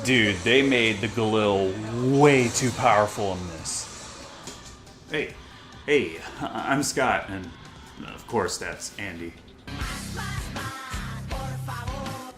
Dude, they made the Galil way too powerful in this. Hey, I'm Scott, and of course that's Andy.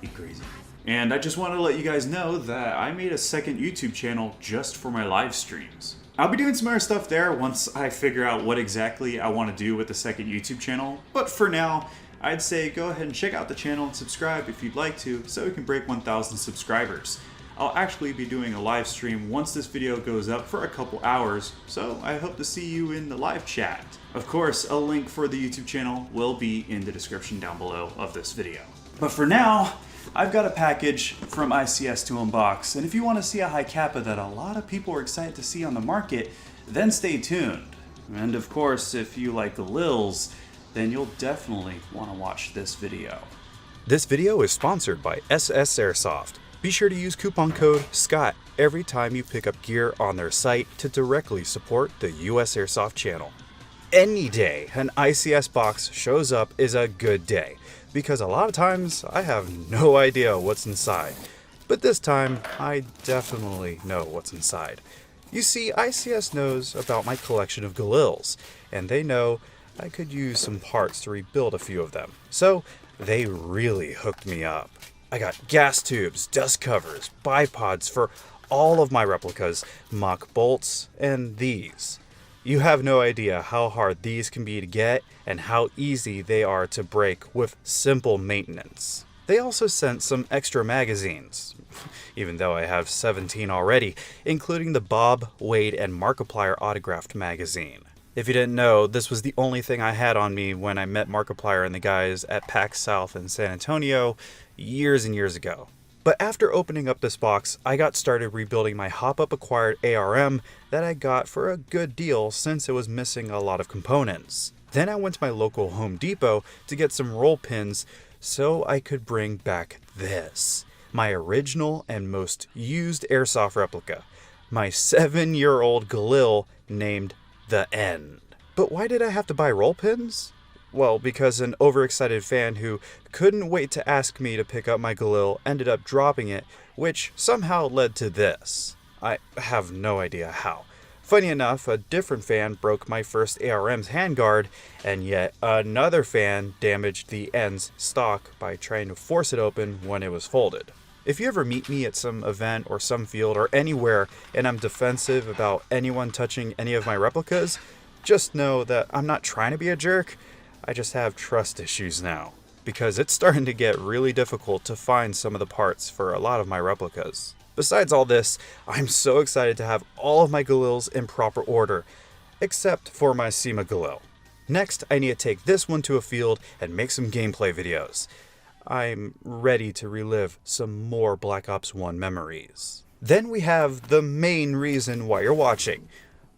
You crazy. And I just want to let you guys know that I made a second YouTube channel just for my live streams. I'll be doing some other stuff there once I figure out what exactly I want to do with the second YouTube channel, but for now, I'd say go ahead and check out the channel and subscribe if you'd like to, so we can break 1,000 subscribers. I'll actually be doing a live stream once this video goes up for a couple hours, so I hope to see you in the live chat. Of course, a link for the YouTube channel will be in the description down below of this video. But for now, I've got a package from ICS to unbox, and if you want to see a HiCapa that a lot of people are excited to see on the market, then stay tuned. And of course, if you like Galils, then you'll definitely want to watch this video. This video is sponsored by USAirsoft. Be sure to use coupon code SCOTT every time you pick up gear on their site to directly support the USAirsoft channel. Any day an ICS box shows up is a good day, because a lot of times I have no idea what's inside. But this time, I definitely know what's inside. You see, ICS knows about my collection of Galils, and they know I could use some parts to rebuild a few of them. So they really hooked me up. I got gas tubes, dust covers, bipods for all of my replicas, mock bolts, and these. You have no idea how hard these can be to get and how easy they are to break with simple maintenance. They also sent some extra magazines, even though I have 17 already, including the Bob, Wade, and Markiplier autographed magazine. If you didn't know, this was the only thing I had on me when I met Markiplier and the guys at PAX South in San Antonio years and years ago. But after opening up this box, I got started rebuilding my hop-up acquired ARM that I got for a good deal since it was missing a lot of components. Then I went to my local Home Depot to get some roll pins so I could bring back this, my original and most used Airsoft replica, my 7-year-old Galil named The End. But why did I have to buy roll pins? Well, because an overexcited fan who couldn't wait to ask me to pick up my Galil ended up dropping it, which somehow led to this. I have no idea how. Funny enough, a different fan broke my first ARM's handguard, and yet another fan damaged the end's stock by trying to force it open when it was folded. If you ever meet me at some event or some field or anywhere and I'm defensive about anyone touching any of my replicas, just know that I'm not trying to be a jerk. I just have trust issues now, because it's starting to get really difficult to find some of the parts for a lot of my replicas. Besides all this, I'm so excited to have all of my Galils in proper order, except for my SEMA Galil. Next, I need to take this one to a field and make some gameplay videos. I'm ready to relive some more Black Ops 1 memories. Then we have the main reason why you're watching.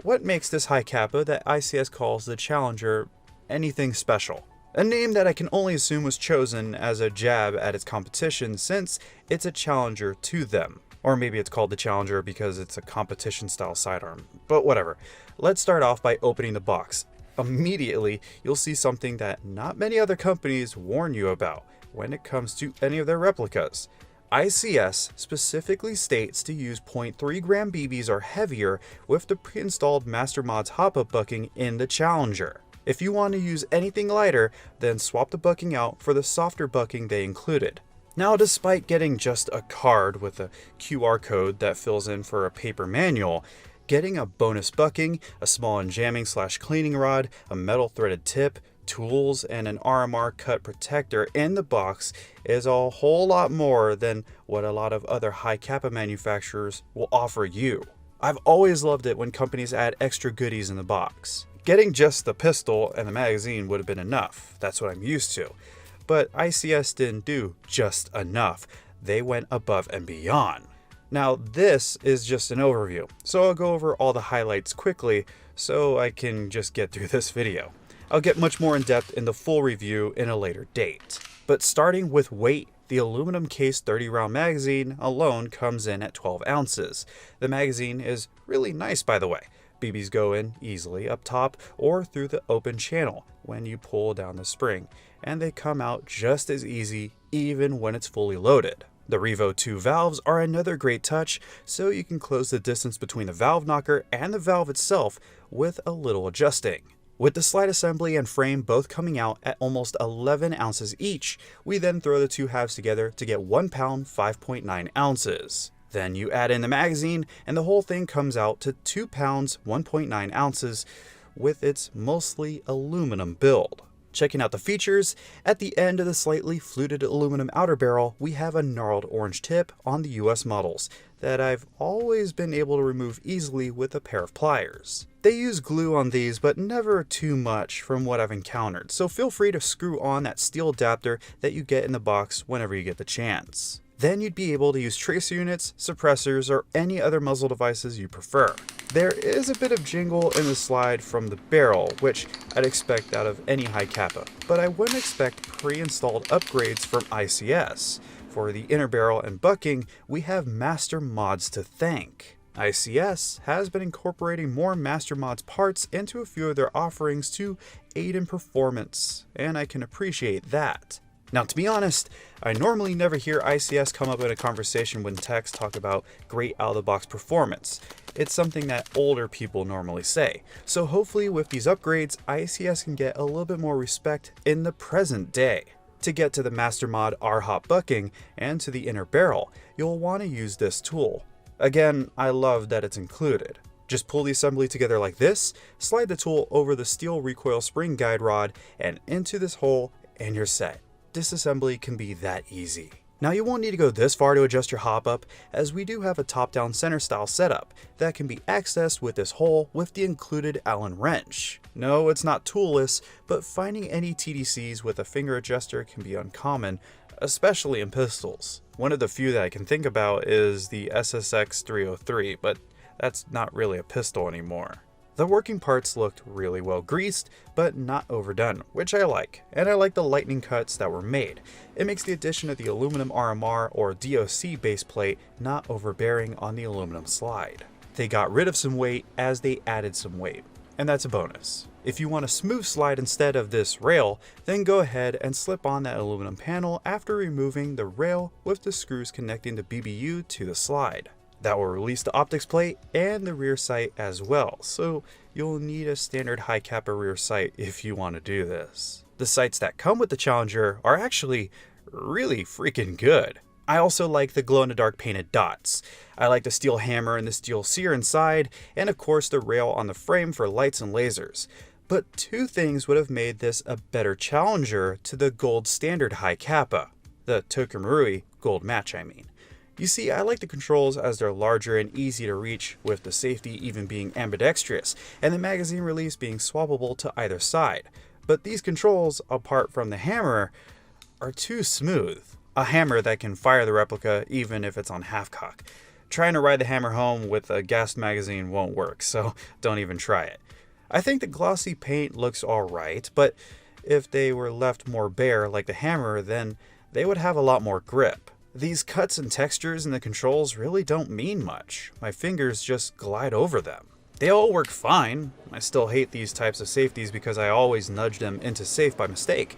What makes this HiCapa that ICS calls the Challenger anything special? A name that I can only assume was chosen as a jab at its competition since it's a challenger to them. Or maybe it's called the Challenger because it's a competition style sidearm, but whatever. Let's start off by opening the box. Immediately, you'll see something that not many other companies warn you about when it comes to any of their replicas. ICS specifically states to use 0.3 gram BBs or heavier with the pre-installed Master Mods hop-up bucking in the Challenger. If you want to use anything lighter, then swap the bucking out for the softer bucking they included. Now, despite getting just a card with a QR code that fills in for a paper manual, getting a bonus bucking, a small enjamming/cleaning rod, a metal threaded tip, tools, and an RMR cut protector in the box is a whole lot more than what a lot of other HiCapa manufacturers will offer you. I've always loved it when companies add extra goodies in the box. Getting just the pistol and the magazine would have been enough. That's what I'm used to. But ICS didn't do just enough. They went above and beyond. Now, this is just an overview, so I'll go over all the highlights quickly so I can just get through this video. I'll get much more in depth in the full review in a later date. But starting with weight, the aluminum case 30-round magazine alone comes in at 12 ounces. The magazine is really nice, by the way. BBs go in easily up top or through the open channel when you pull down the spring, and they come out just as easy even when it's fully loaded. The Revo 2 valves are another great touch, so you can close the distance between the valve knocker and the valve itself with a little adjusting. With the slide assembly and frame both coming out at almost 11 ounces each, we then throw the two halves together to get 1 pound 5.9 ounces. Then you add in the magazine and the whole thing comes out to 2 pounds 1.9 ounces with its mostly aluminum build. Checking out the features, at the end of the slightly fluted aluminum outer barrel, we have a gnarled orange tip on the US models that I've always been able to remove easily with a pair of pliers. They use glue on these, but never too much from what I've encountered, so feel free to screw on that steel adapter that you get in the box whenever you get the chance. Then you'd be able to use tracer units, suppressors, or any other muzzle devices you prefer. There is a bit of jingle in the slide from the barrel, which I'd expect out of any HiCapa, but I wouldn't expect pre-installed upgrades from ICS. For the inner barrel and bucking, we have master mods to thank. ICS has been incorporating more master mods parts into a few of their offerings to aid in performance, and I can appreciate that. Now, to be honest, I normally never hear ICS come up in a conversation when techs talk about great out-of-the-box performance. It's something that older people normally say. So hopefully with these upgrades, ICS can get a little bit more respect in the present day. To get to the master mod R-Hop bucking and to the inner barrel, you'll want to use this tool. Again, I love that it's included. Just pull the assembly together like this, slide the tool over the steel recoil spring guide rod and into this hole, and you're set. Disassembly can be that easy. Now you won't need to go this far to adjust your hop up, as we do have a top-down center style setup that can be accessed with this hole with the included Allen wrench. No, it's not toolless, but finding any TDCs with a finger adjuster can be uncommon, especially in pistols. One of the few that I can think about is the SSX 303, but that's not really a pistol anymore. The working parts looked really well greased, but not overdone, which I like, and I like the lightning cuts that were made. It makes the addition of the aluminum RMR or DOC base plate not overbearing on the aluminum slide. They got rid of some weight as they added some weight, and that's a bonus. If you want a smooth slide instead of this rail, then go ahead and slip on that aluminum panel after removing the rail with the screws connecting the BBU to the slide. That will release the optics plate and the rear sight as well, so you'll need a standard HiCapa rear sight if you want to do this. The sights that come with the Challenger are actually really freaking good. I also like the glow-in-the-dark painted dots. I like the steel hammer and the steel sear inside, and of course the rail on the frame for lights and lasers. But two things would have made this a better challenger to the gold standard HiCapa. The Tokamarui gold match, I mean. You see, I like the controls as they're larger and easy to reach, with the safety even being ambidextrous, and the magazine release being swappable to either side. But these controls, apart from the hammer, are too smooth. A hammer that can fire the replica even if it's on half-cock. Trying to ride the hammer home with a gassed magazine won't work, so don't even try it. I think the glossy paint looks alright, but if they were left more bare like the hammer, then they would have a lot more grip. These cuts and textures in the controls really don't mean much. My fingers just glide over them. They all work fine. I still hate these types of safeties because I always nudge them into safe by mistake,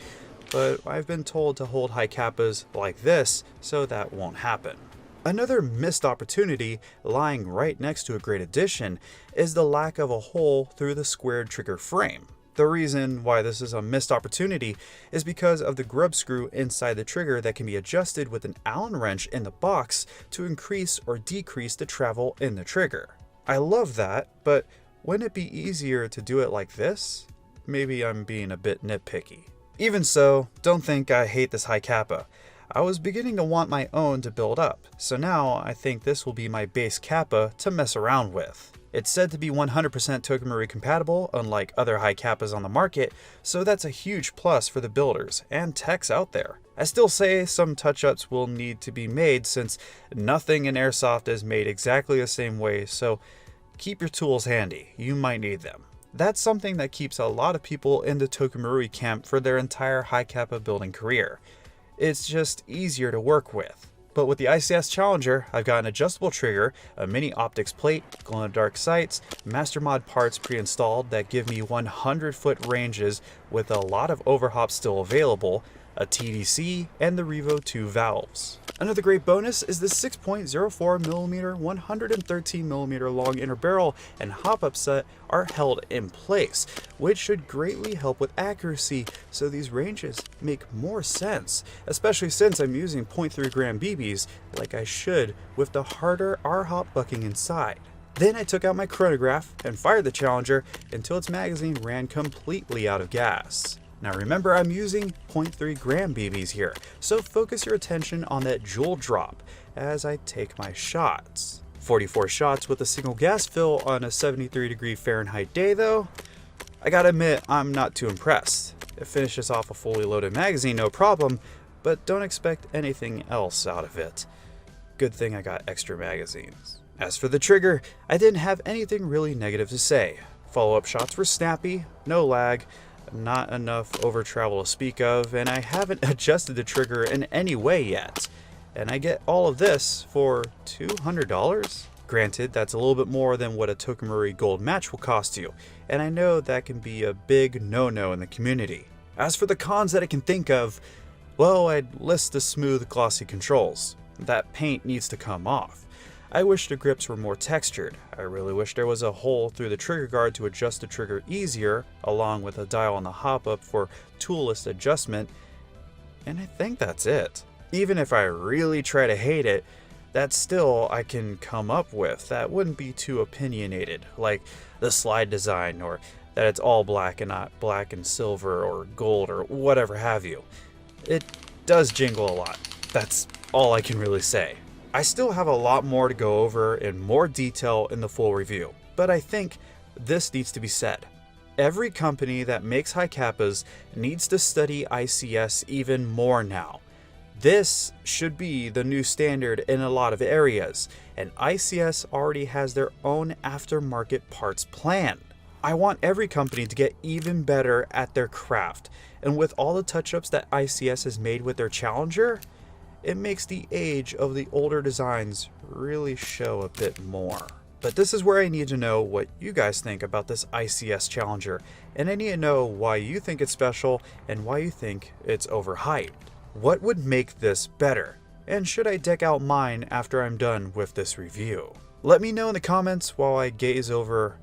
but I've been told to hold HiCapas like this so that won't happen. Another missed opportunity lying right next to a great addition is the lack of a hole through the squared trigger frame. The reason why this is a missed opportunity is because of the grub screw inside the trigger that can be adjusted with an Allen wrench in the box to increase or decrease the travel in the trigger. I love that, but wouldn't it be easier to do it like this? Maybe I'm being a bit nitpicky. Even so, don't think I hate this HiCapa. I was beginning to want my own to build up, so now I think this will be my base Kappa to mess around with. It's said to be 100% Tokamarui compatible, unlike other HiCapas on the market, so that's a huge plus for the builders and techs out there. I still say some touch-ups will need to be made since nothing in Airsoft is made exactly the same way, so keep your tools handy, you might need them. That's something that keeps a lot of people in the Tokamarui camp for their entire HiCapa building career. It's just easier to work with. But with the ICS Challenger, I've got an adjustable trigger, a mini optics plate, glow-in-the-dark sights, master mod parts pre-installed that give me 100-foot ranges with a lot of overhops still available, a TDC, and the Revo 2 valves. Another great bonus is the 6.04mm 113mm long inner barrel and hop-up set are held in place, which should greatly help with accuracy, so these ranges make more sense, especially since I'm using 0.3 gram BBs like I should with the harder R-hop bucking inside. Then I took out my chronograph and fired the Challenger until its magazine ran completely out of gas. Now remember, I'm using 0.3 gram BBs here, so focus your attention on that joule drop as I take my shots. 44 shots with a single gas fill on a 73° Fahrenheit day though, I gotta admit I'm not too impressed. It finishes off a fully loaded magazine no problem, but don't expect anything else out of it. Good thing I got extra magazines. As for the trigger, I didn't have anything really negative to say. Follow-up shots were snappy, no lag, not enough over travel to speak of, and I haven't adjusted the trigger in any way yet. And I get all of this for $200? Granted, that's a little bit more than what a Tokamuri Gold match will cost you, and I know that can be a big no-no in the community. As for the cons that I can think of, well, I'd list the smooth, glossy controls. That paint needs to come off. I wish the grips were more textured. I really wish there was a hole through the trigger guard to adjust the trigger easier, along with a dial on the hop-up for toolless adjustment, and I think that's it. Even if I really try to hate it, that's still I can come up with that wouldn't be too opinionated, like the slide design, or that it's all black and not black and silver or gold or whatever have you. It does jingle a lot. That's all I can really say. I still have a lot more to go over in more detail in the full review, but I think this needs to be said. Every company that makes HiCapas needs to study ICS even more now. This should be the new standard in a lot of areas, and ICS already has their own aftermarket parts plan. I want every company to get even better at their craft, and with all the touch-ups that ICS has made with their Challenger, it makes the age of the older designs really show a bit more. But this is where I need to know what you guys think about this ICS Challenger, and I need to know why you think it's special and why you think it's overhyped. What would make this better? And should I deck out mine after I'm done with this review? Let me know in the comments while I gaze over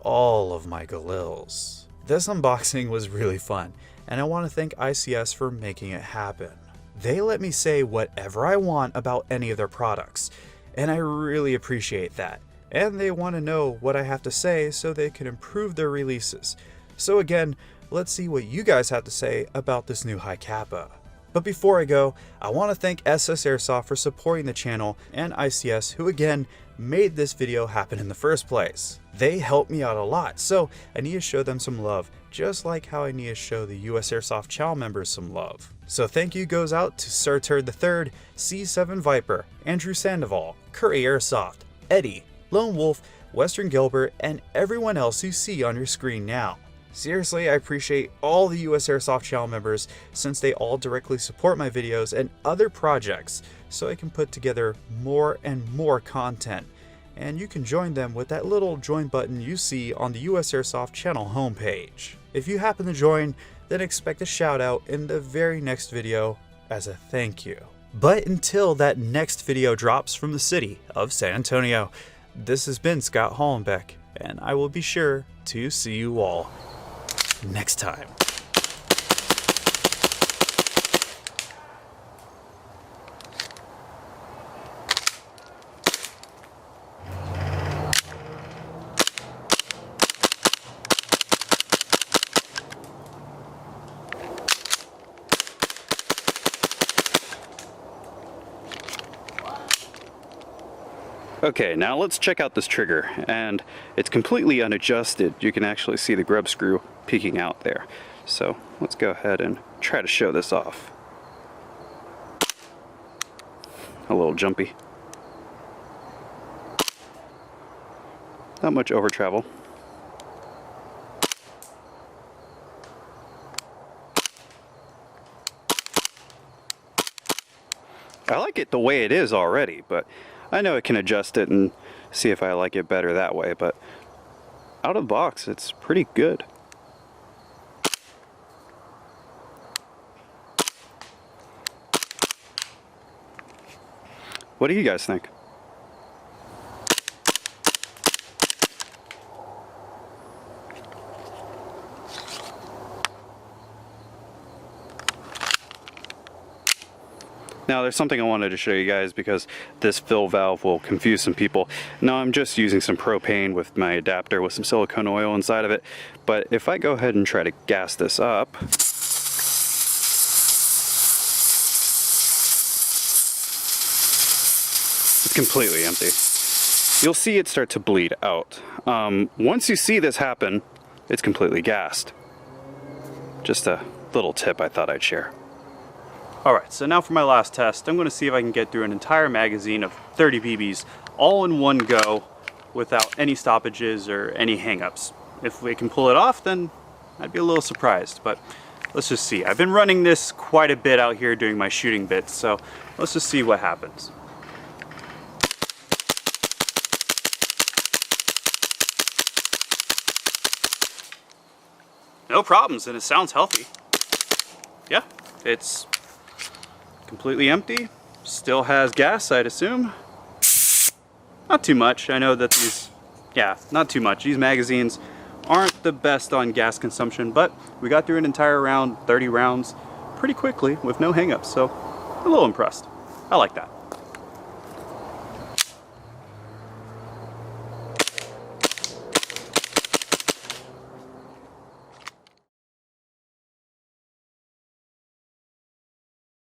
all of my Galils. This unboxing was really fun, and I want to thank ICS for making it happen. They let me say whatever I want about any of their products, and I really appreciate that. And they want to know what I have to say so they can improve their releases. So again, let's see what you guys have to say about this new HiCapa. But before I go, I want to thank USAirsoft for supporting the channel and ICS, who again made this video happen in the first place. They helped me out a lot, so I need to show them some love, just like how I need to show the USAirsoft Chow members some love. So thank you goes out to Sir Turd III, C7 Viper, Andrew Sandoval, Curry Airsoft, Eddie, Lone Wolf, Western Gilbert, and everyone else you see on your screen now. Seriously, I appreciate all the USAirsoft channel members, since they all directly support my videos and other projects, so I can put together more and more content. And you can join them with that little join button you see on the USAirsoft channel homepage. If you happen to join, then expect a shout out in the very next video as a thank you. But until that next video drops from the city of San Antonio, this has been Scott Hollenbeck, and I will be sure to see you all next time. Okay, now let's check out this trigger, and it's completely unadjusted. You can actually see the grub screw peeking out there. So let's go ahead and try to show this off. A little jumpy. Not much over travel. I like it the way it is already, but I know I can adjust it and see if I like it better that way, but out of the box, it's pretty good. What do you guys think? Now there's something I wanted to show you guys because this fill valve will confuse some people. Now I'm just using some propane with my adapter with some silicone oil inside of it, but if I go ahead and try to gas this up, it's completely empty. You'll see it start to bleed out. Once you see this happen, it's completely gassed. Just a little tip I thought I'd share. Alright, so now for my last test, I'm going to see if I can get through an entire magazine of 30 BBs all in one go without any stoppages or any hang-ups. If we can pull it off, then I'd be a little surprised, but let's just see. I've been running this quite a bit out here doing my shooting bits, so let's just see what happens. No problems, and it sounds healthy. Yeah, it's completely empty. Still has gas, I'd assume. Not too much. I know that these, yeah, not too much. These magazines aren't the best on gas consumption, but we got through an entire round, 30 rounds, pretty quickly with no hang-ups, so I'm a little impressed. I like that.